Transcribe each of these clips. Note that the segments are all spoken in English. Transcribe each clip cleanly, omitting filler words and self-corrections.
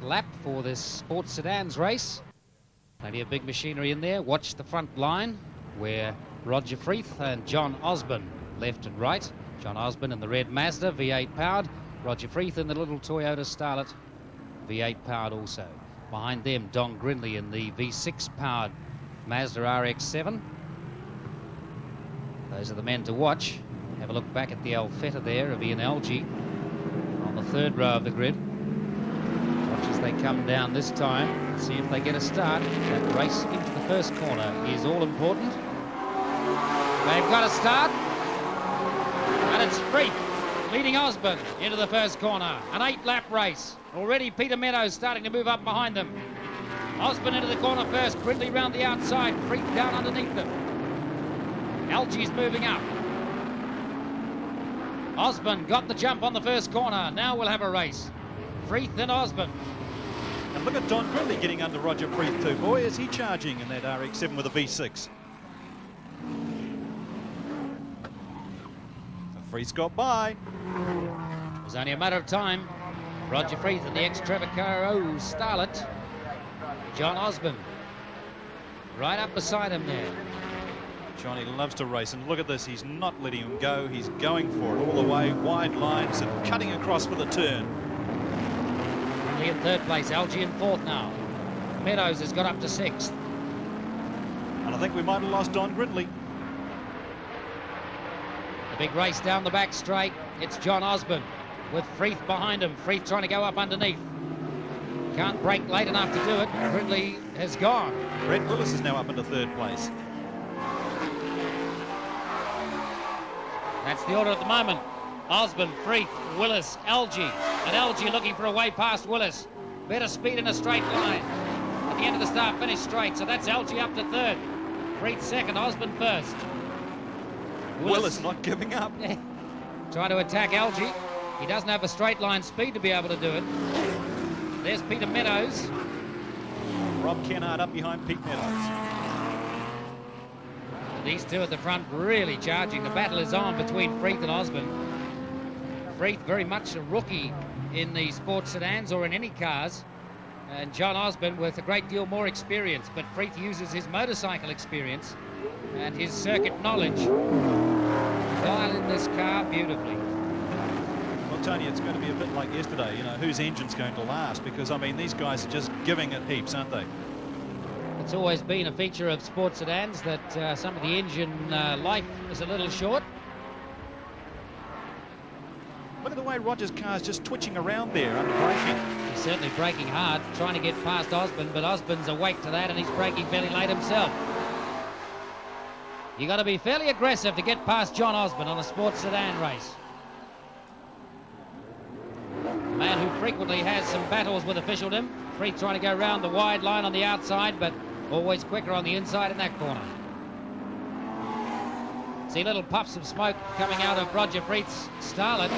lap for this sports sedans race. Plenty of big machinery in there. Watch the front line where Roger Freeth and John Osborne left and right. John Osborne in the red Mazda, V8 powered. Roger Freeth in the little Toyota Starlet, V8 powered also. Behind them, Don Grinley in the V6 powered Mazda RX-7. Those are the men to watch. Have a look back at the Alfetta there of Ian Algie on the third row of the grid. Watch as they come down this time, see if they get a start. That race into the first corner is all important. They've got a start, and it's Freeth leading Osborne into the first corner. An 8-lap race. Already Peter Meadows starting to move up behind them. Osborne into the corner first, Gridley round the outside, Freeth down underneath them. Algie's moving up. Osborne got the jump on the first corner. Now we'll have a race. Freeth and Osborne. And look at Don Gridley getting under Roger Freeth too. Boy, is he charging in that RX-7 with a V6. So Freeth's got by. It was only a matter of time. Roger Freeth and the ex-Trevor Caro Starlet. John Osborne right up beside him there. Johnny loves to race, and look at this, he's not letting him go, he's going for it all the way, wide lines and cutting across for the turn. Only in third place, Algie in fourth now. Meadows has got up to sixth. And I think we might have lost Don Gridley. The big race down the back straight, it's John Osborne with Freeth behind him. Freeth trying to go up underneath. Can't break late enough to do it. Gridley has gone. Brett Willis is now up into third place. That's the order at the moment. Osborne, Freeth, Willis, Algie. And Algie looking for a way past Willis. Better speed in a straight line. At the end of the start, finish straight. So that's Algie up to third. Freeth second, Osborne first. Willis not giving up. Trying to attack Algie. He doesn't have a straight line speed to be able to do it. There's Peter Meadows. Rob Kennard up behind Pete Meadows. These two at the front really charging. The battle is on between Freeth and Osborne. Freeth very much a rookie in the sports sedans or in any cars. And John Osborne with a great deal more experience. But Freeth uses his motorcycle experience and his circuit knowledge to dial in this car beautifully. Well, Tony, it's going to be a bit like yesterday, you know, whose engine's going to last? Because, I mean, these guys are just giving it heaps, aren't they? It's always been a feature of sports sedans that some of the engine life is a little short. Look at the way Roger's car's just twitching around there under braking. He's certainly braking hard, trying to get past Osborne, but Osborne's awake to that and he's braking fairly late himself. You got to be fairly aggressive to get past John Osborne on a sports sedan race. A man who frequently has some battles with officialdom. Freeth trying to go round the wide line on the outside, but always quicker on the inside in that corner. See little puffs of smoke coming out of Roger Freeth's Starlet.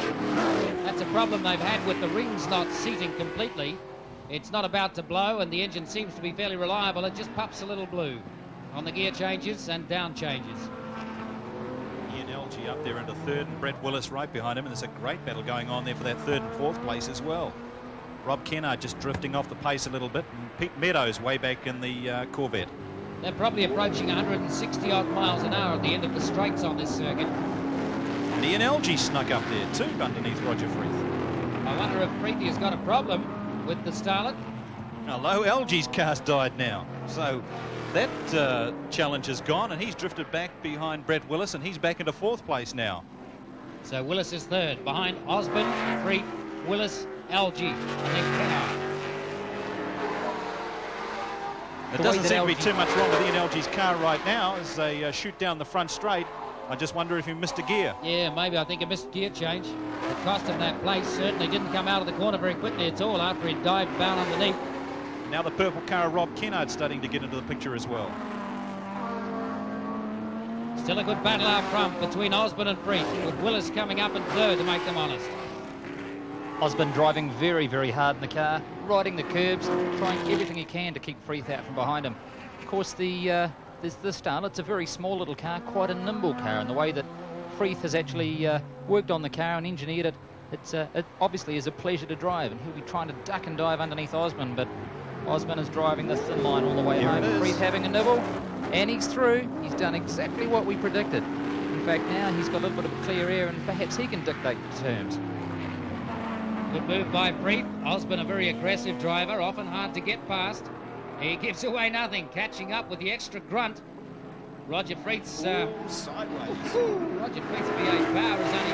That's a problem they've had with the rings not seating completely. It's not about to blow and the engine seems to be fairly reliable. It just puffs a little blue on the gear changes and down changes. Ian Algie up there into third and Brett Willis right behind him, and there's a great battle going on there for that third and fourth place as well. Rob Kennard just drifting off the pace a little bit, and Pete Meadows way back in the Corvette. They're probably approaching 160 odd miles an hour at the end of the straights on this circuit. And Ian Algie snuck up there too underneath Roger Freeth. I wonder if Freeth has got a problem with the Starlet. Hello, Algie's car's died now. So that challenge is gone, and he's drifted back behind Brett Willis, and he's back into fourth place now. So Willis is third, behind Osborne, Freeth, Willis, Algie, and then Kennard. It doesn't seem to be too much wrong with Ian Algie's car right now as they shoot down the front straight. I just wonder if he missed a gear. Yeah, maybe. I think a missed gear change. It cost him that place. Certainly didn't come out of the corner very quickly at all after he dived down underneath. Now the purple car of Rob Kennard starting to get into the picture as well. Still a good battle out front between Osborne and Freeth, with Willis coming up in third to make them honest. Osborne driving very, very hard in the car, riding the curbs, trying everything he can to keep Freeth out from behind him. Of course, the Starlet's a very small little car, quite a nimble car, in the way that Freeth has actually worked on the car and engineered it. It obviously is a pleasure to drive, and he'll be trying to duck and dive underneath Osborne, but Osborne is driving the thin line all the way Here home. it is. Freeth having a nibble, and he's through. He's done exactly what we predicted. In fact, now he's got a little bit of a clear air, and perhaps he can dictate the terms. Good move by Freeth. Osborne, a very aggressive driver, often hard to get past. He gives away nothing, catching up with the extra grunt. Roger Freeth's Sideways. Roger Freeth's V8 power is only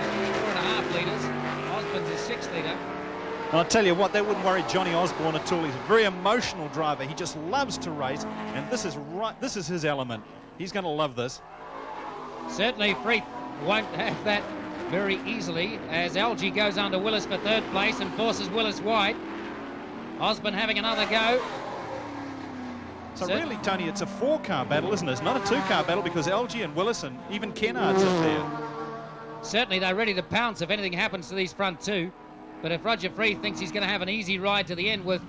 4.5 litres. Osborne's is 6 litre. I'll tell you what, that wouldn't worry Johnny Osborne at all. He's a very emotional driver. He just loves to race, and this is his element. He's going to love this. Certainly Freeth won't have that very easily as Algie goes under Willis for third place and forces Willis wide. Osborne having another go. So really, Tony, it's a 4-car battle, isn't it? It's not a 2-car battle because Algie and Willis and even Kennard's up there. Certainly they're ready to pounce if anything happens to these front two. But if Roger Freeth thinks he's going to have an easy ride to the end with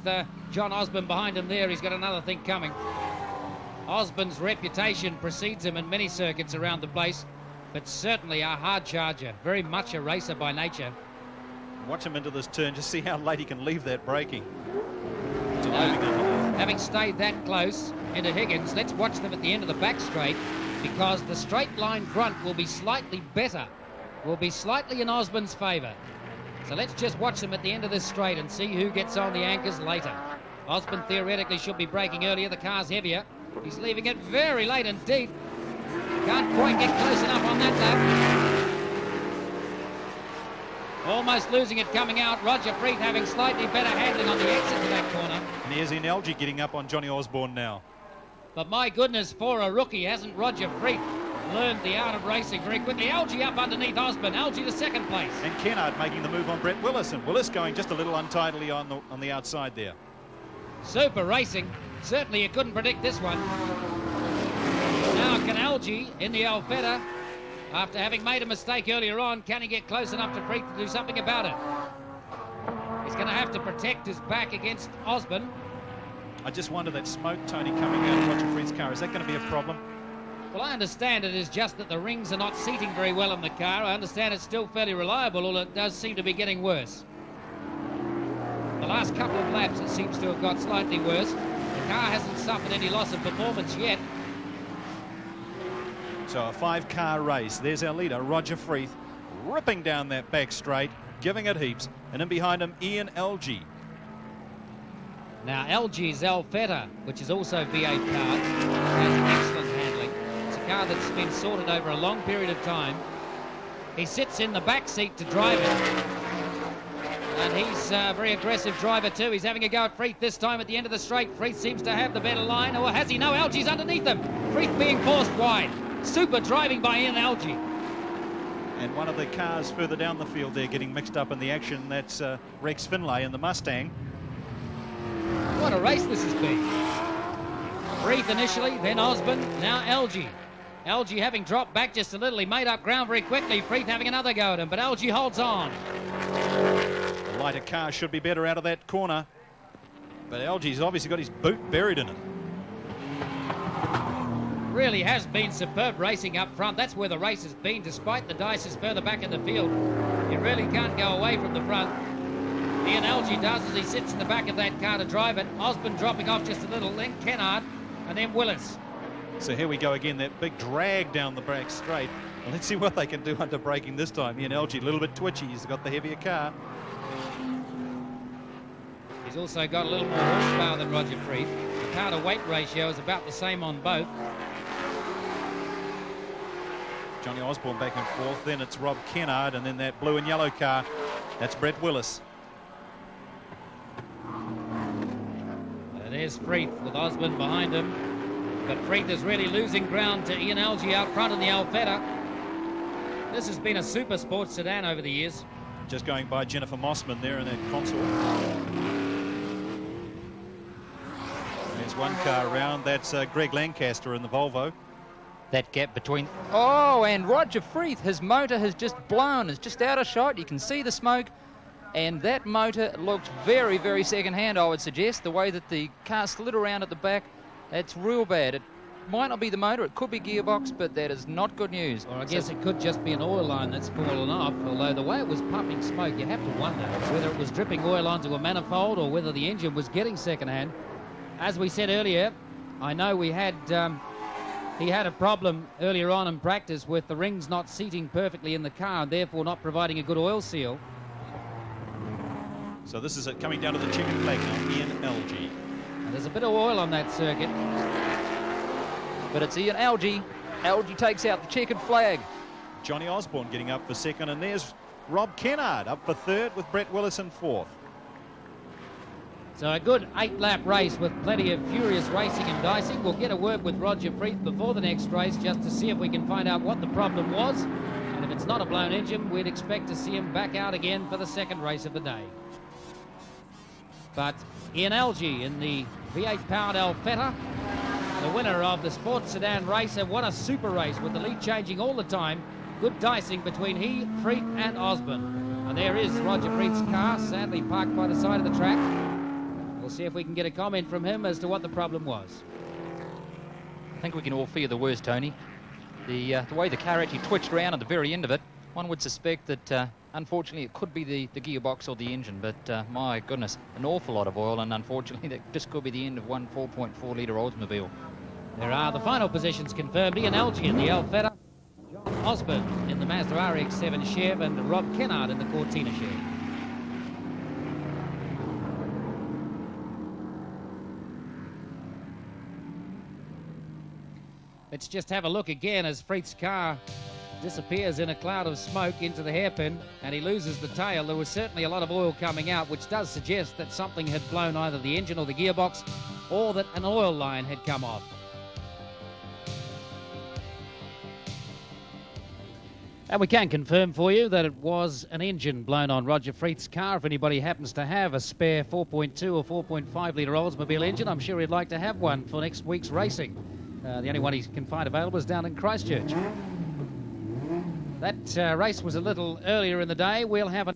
John Osborne behind him there, he's got another thing coming. Osborne's reputation precedes him in many circuits around the place, but certainly a hard charger, very much a racer by nature. Watch him into this turn, just see how late he can leave that braking. Having stayed that close into Higgins, let's watch them at the end of the back straight, because the straight line grunt will be slightly better, will be slightly in Osborne's favour. So let's just watch them at the end of this straight and see who gets on the anchors later. Osborne theoretically should be braking earlier, the car's heavier. He's leaving it very late indeed. Can't quite get close enough on that lap. Almost losing it coming out. Roger Freeth having slightly better handling on the exit to that corner. And here's Algie getting up on Johnny Osborne now. But my goodness, for a rookie, hasn't Roger Freeth learned the art of racing very quickly? Algie up underneath Osborne. Algie to second place. And Kennard making the move on Brett Willis, and Willis going just a little untidily on the outside there. Super racing. Certainly you couldn't predict this one. Now can Algie in the Alfetta, after having made a mistake earlier on, can he get close enough to Freeth to do something about it? He's going to have to protect his back against Osborne. I just wonder that smoke, Tony, coming out of Roger Freeth's car, is that going to be a problem? Well, I understand it is just that the rings are not seating very well in the car. I understand it's still fairly reliable, although it does seem to be getting worse. The last couple of laps it seems to have got slightly worse. The car hasn't suffered any loss of performance yet. So a 5-car race. There's our leader, Roger Freeth, ripping down that back straight, giving it heaps. And in behind him, Algie. Now, Algie's Alfetta, which is also V8 powered, has excellent handling. It's a car that's been sorted over a long period of time. He sits in the back seat to drive it. And he's a very aggressive driver too. He's having a go at Freeth this time at the end of the straight. Freeth seems to have the better line. Or has he? No, Algie's underneath him. Freeth being forced wide. Super driving by Algie. And one of the cars further down the field there getting mixed up in the action. That's Rex Finlay in the Mustang. What a race this has been. Freeth initially, then Osborne, now Algie. Algie having dropped back just a little. He made up ground very quickly. Freeth having another go at him, but Algie holds on. The lighter car should be better out of that corner. But Algie's obviously got his boot buried in it. Really has been superb racing up front. That's where the race has been, despite the dices further back in the field. You really can't go away from the front. Algie does as he sits in the back of that car to drive it. Osborne dropping off just a little, then Kennard, and then Willis. So here we go again, that big drag down the back straight. Well, let's see what they can do under braking this time. Algie a little bit twitchy. He's got the heavier car. He's also got a little more horsepower than Roger Freeth. The car to weight ratio is about the same on both. Johnny Osborne back and forth. Then it's Rob Kennard, and then that blue and yellow car. That's Brett Willis. There's Freeth with Osborne behind him. But Freeth is really losing ground to Algie out front in the Alfetta. This has been a super sports sedan over the years. Just going by Jennifer Mossman there in that console. There's one car around. That's Greg Lancaster in the Volvo. That gap between... Oh, and Roger Freeth, his motor has just blown. It's just out of shot. You can see the smoke. And that motor looked very, very second-hand, I would suggest. The way that the car slid around at the back, that's real bad. Might not be the motor, it could be gearbox, but that is not good news. Or I guess it could just be an oil line that's fallen off, although the way it was puffing smoke, you have to wonder whether it was dripping oil onto a manifold or whether the engine was getting secondhand. As we said earlier, I know he had a problem earlier on in practice with the rings not seating perfectly in the car and therefore not providing a good oil seal. So this is it coming down to the checkered flag now, Ian Algie. And there's a bit of oil on that circuit. But it's Ian Algie. Algie takes out the checkered flag. Johnny Osborne getting up for second, and there's Rob Kennard up for third with Brett Willis in fourth. So a good 8-lap race with plenty of furious racing and dicing. We'll get a word with Roger Freeth before the next race just to see if we can find out what the problem was. And if it's not a blown engine, we'd expect to see him back out again for the second race of the day. But Ian Algie in the V8 powered Alfetta, the winner of the sports sedan race, and what a super race with the lead changing all the time. Good dicing between he, Freeth and Osborne. And there is Roger Freeth's car, sadly parked by the side of the track. We'll see if we can get a comment from him as to what the problem was. I think we can all fear the worst, Tony. The way the car actually twitched around at the very end of it, one would suspect that unfortunately it could be the gearbox or the engine, but my goodness, an awful lot of oil, and unfortunately that just could be the end of one 4.4 litre Oldsmobile. There are the final positions confirmed. Ian Algie in the Alfetta, John Osborne in the Mazda RX-7 Chev, and Rob Kennard in the Cortina Chev. Let's just have a look again as Freeth's car disappears in a cloud of smoke into the hairpin and he loses the tail. There was certainly a lot of oil coming out, which does suggest that something had blown either the engine or the gearbox, or that an oil line had come off. And we can confirm for you that it was an engine blown on Roger Freeth's car. If anybody happens to have a spare 4.2 or 4.5 litre Oldsmobile engine, I'm sure he'd like to have one for next week's racing. The only one he can find available is down in Christchurch. That race was a little earlier in the day. We'll have a